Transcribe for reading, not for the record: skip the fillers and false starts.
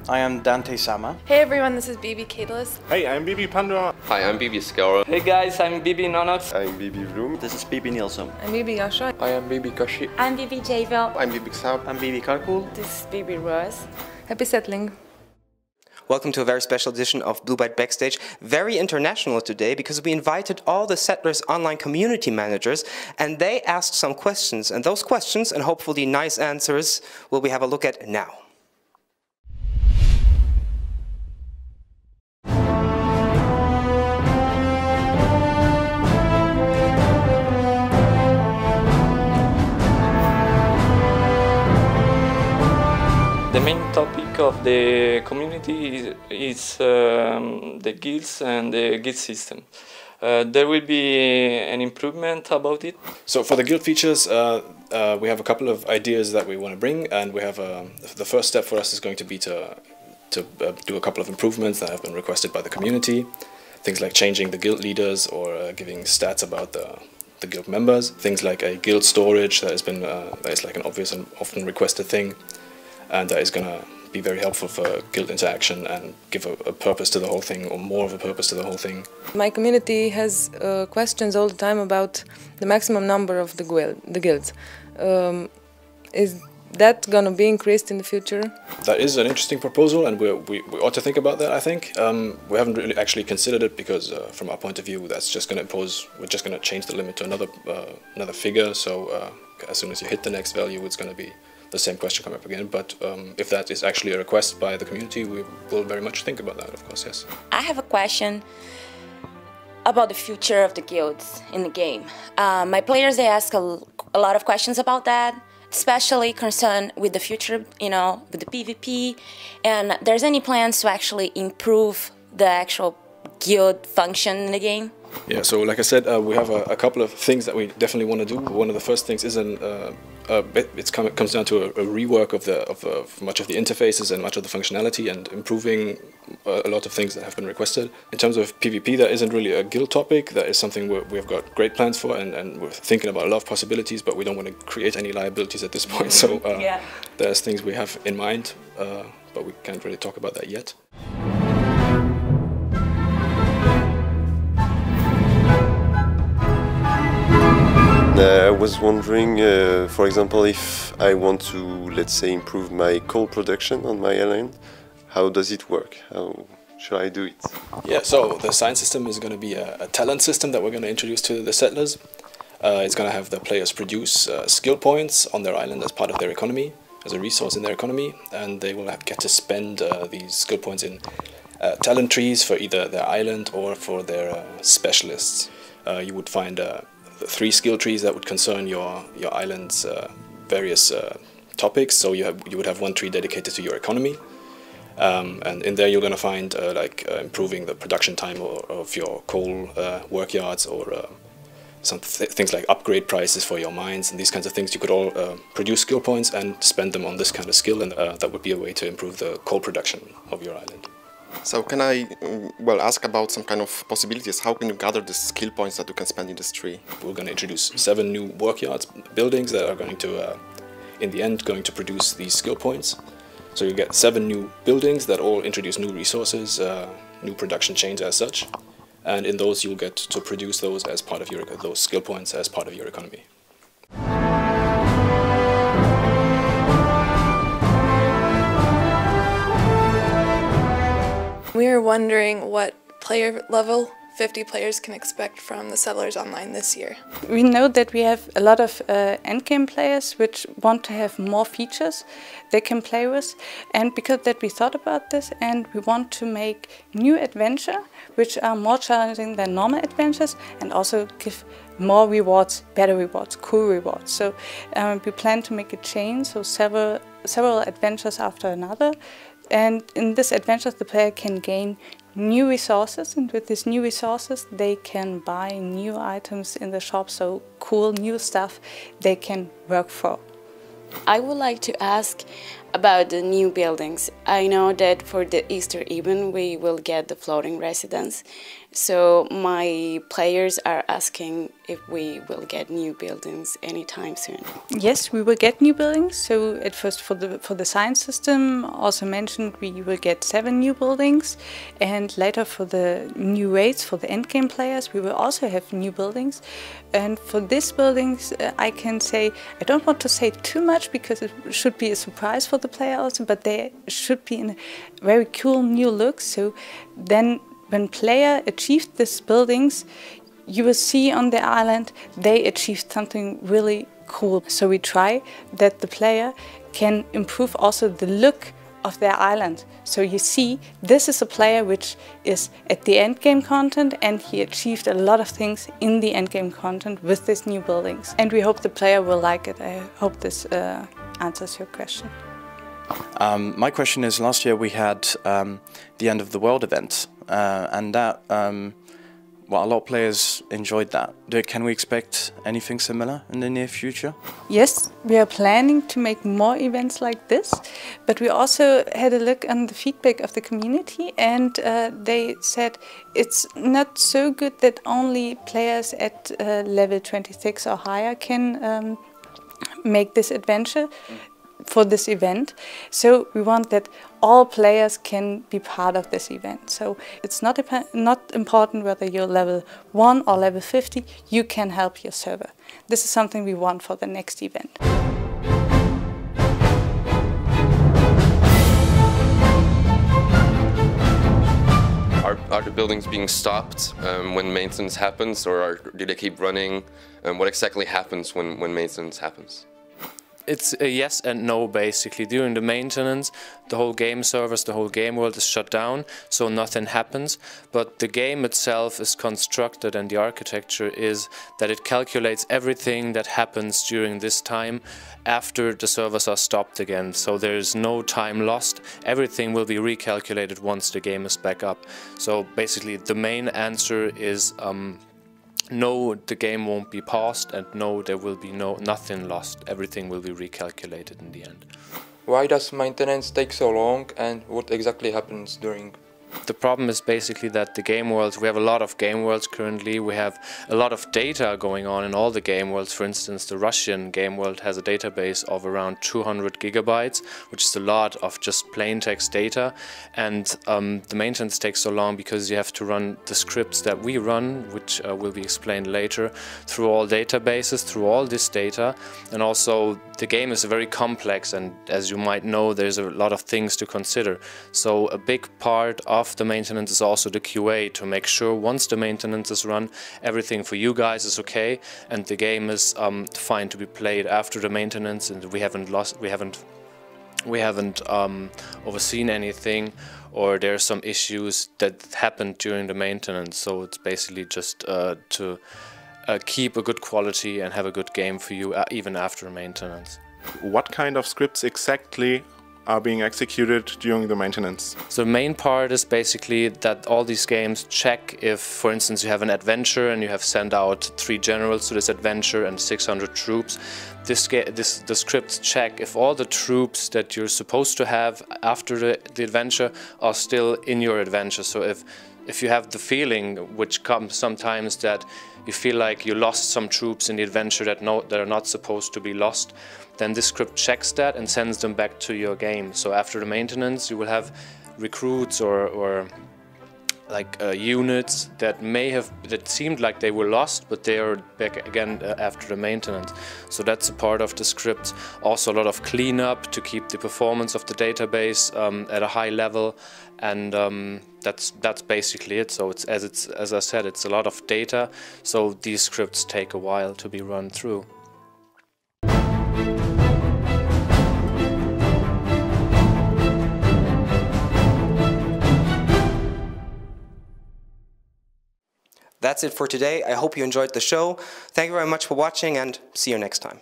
I am Dante Sama. Hey everyone, this is BB Catalyst. Hey, I'm BB Pandora. Hi, I'm BB Scour. Hey guys, I'm BB Nonox. I'm BB Bloom. This is BB Nielsen. I'm BB Yasha. I am BB Kashi. I'm BB Javel. I'm BB Xab. I'm BB Karkul. This is BB Rose. Happy settling. Welcome to a very special edition of Byte Backstage. Very international today because we invited all the Settlers online community managers and they asked some questions. And those questions, and hopefully nice answers, will we have a look at now. The main topic of the community is the guilds and the guild system. There will be an improvement about it. So for the guild features, we have a couple of ideas that we want to bring, and we have the first step for us is going to be to do a couple of improvements that have been requested by the community. Things like changing the guild leaders or giving stats about the guild members. Things like a guild storage that has been that is like an obvious and often requested thing. And that is going to be very helpful for guild interaction and give a purpose to the whole thing, or more of a purpose to the whole thing. My community has questions all the time about the maximum number of the guilds. Is that going to be increased in the future? That is an interesting proposal, and we ought to think about that, I think. We haven't really actually considered it because from our point of view, that's just going to impose, we're just going to change the limit to another figure, so as soon as you hit the next value, it's going to be the same question come up again, but if that is actually a request by the community, we will very much think about that, of course, yes. I have a question about the future of the guilds in the game. My players, they ask a lot of questions about that, especially concerned with the future, you know, with the PvP, and there's any plans to actually improve the actual guild function in the game? Yeah, so like I said, we have a couple of things that we definitely want to do. One of the first things is it comes down to a rework of much of the interfaces and much of the functionality, and improving a lot of things that have been requested. In terms of PvP, that isn't really a guild topic. That is something we've got great plans for, and we're thinking about a lot of possibilities, but we don't want to create any liabilities at this point. So there's things we have in mind, but we can't really talk about that yet. I was wondering, for example, if I want to, let's say, improve my coal production on my island, how does it work? How should I do it? Yeah, so the sign system is going to be a talent system that we're going to introduce to the settlers. It's going to have the players produce skill points on their island as part of their economy, as a resource in their economy, and they will get to spend these skill points in talent trees for either their island or for their specialists. You would find 3 skill trees that would concern your island's various topics. So you would have one tree dedicated to your economy, and in there you're going to find improving the production time of your coal work yards, or things like upgrade prices for your mines and these kinds of things. You could all produce skill points and spend them on this kind of skill, and that would be a way to improve the coal production of your island. So can I, ask about some kind of possibilities? How can you gather the skill points that you can spend in this tree? We're going to introduce 7 new workyards, buildings that are going to, in the end, going to produce these skill points. So you get 7 new buildings that all introduce new resources, new production chains as such, and in those you'll get to produce those as part of those skill points as part of your economy. We are wondering what player level 50 players can expect from the Settlers Online this year. We know that we have a lot of endgame players which want to have more features they can play with, and because that we thought about this, and we want to make new adventure which are more challenging than normal adventures, and also give more rewards, better rewards, cool rewards. So we plan to make a chain, so several adventures after another. And in this adventure, the player can gain new resources, and with these new resources, they can buy new items in the shop, so cool new stuff they can work for. I would like to ask About the new buildings, I know that for the Easter event we will get the floating residence. So my players are asking if we will get new buildings anytime soon. Yes, we will get new buildings. So at first for the science system, also mentioned we will get 7 new buildings, and later for the new raids for the endgame players, we will also have new buildings. And for these buildings, I can say, I don't want to say too much because it should be a surprise for the player also, but they should be in a very cool new look. So then when player achieved these buildings, you will see on the island they achieved something really cool. So we try that the player can improve also the look of their island. So you see, this is a player which is at the endgame content, and he achieved a lot of things in the endgame content with these new buildings. And we hope the player will like it. I hope this answers your question. My question is, last year we had the End of the World event, and that, well, a lot of players enjoyed that. Can we expect anything similar in the near future? Yes, we are planning to make more events like this, but we also had a look on the feedback of the community, and they said it's not so good that only players at level 26 or higher can make this adventure for this event. So we want that all players can be part of this event. So it's not important whether you're level 1 or level 50, you can help your server. This is something we want for the next event. Are the buildings being stopped when maintenance happens, or do they keep running? What exactly happens when maintenance happens? It's a yes and no, basically. During the maintenance, the whole game servers, the whole game world is shut down, so nothing happens. But the game itself is constructed, and the architecture is that it calculates everything that happens during this time after the servers are stopped again. So there is no time lost. Everything will be recalculated once the game is back up. So basically the main answer is no, the game won't be paused, and no, there will be nothing lost. Everything will be recalculated in the end. Why does maintenance take so long, and what exactly happens during? The problem is basically that the game worlds, we have a lot of game worlds currently, we have a lot of data going on in all the game worlds. For instance, the Russian game world has a database of around 200 gigabytes, which is a lot of just plain text data, and the maintenance takes so long because you have to run the scripts that we run, which will be explained later, through all databases, through all this data. And also the game is very complex, and as you might know, there's a lot of things to consider. So a big part of the maintenance is also the QA, to make sure once the maintenance is run, everything for you guys is okay and the game is fine to be played after the maintenance, and we haven't overseen anything, or there are some issues that happened during the maintenance. So it's basically just to keep a good quality and have a good game for you even after maintenance. What kind of scripts exactly are being executed during the maintenance? So the main part is basically that all these games check if, for instance, you have an adventure and you have sent out 3 generals to this adventure and 600 troops. The scripts check if all the troops that you're supposed to have after the adventure are still in your adventure. So if you have the feeling, which comes sometimes, that you feel like you lost some troops in the adventure that are not supposed to be lost, then this script checks that and sends them back to your game. So after the maintenance, you will have recruits or like units that seemed like they were lost, but they are back again after the maintenance. So that's a part of the script. Also a lot of cleanup to keep the performance of the database at a high level, and that's basically it. So as I said, it's a lot of data, so these scripts take a while to be run through. That's it for today. I hope you enjoyed the show. Thank you very much for watching, and see you next time.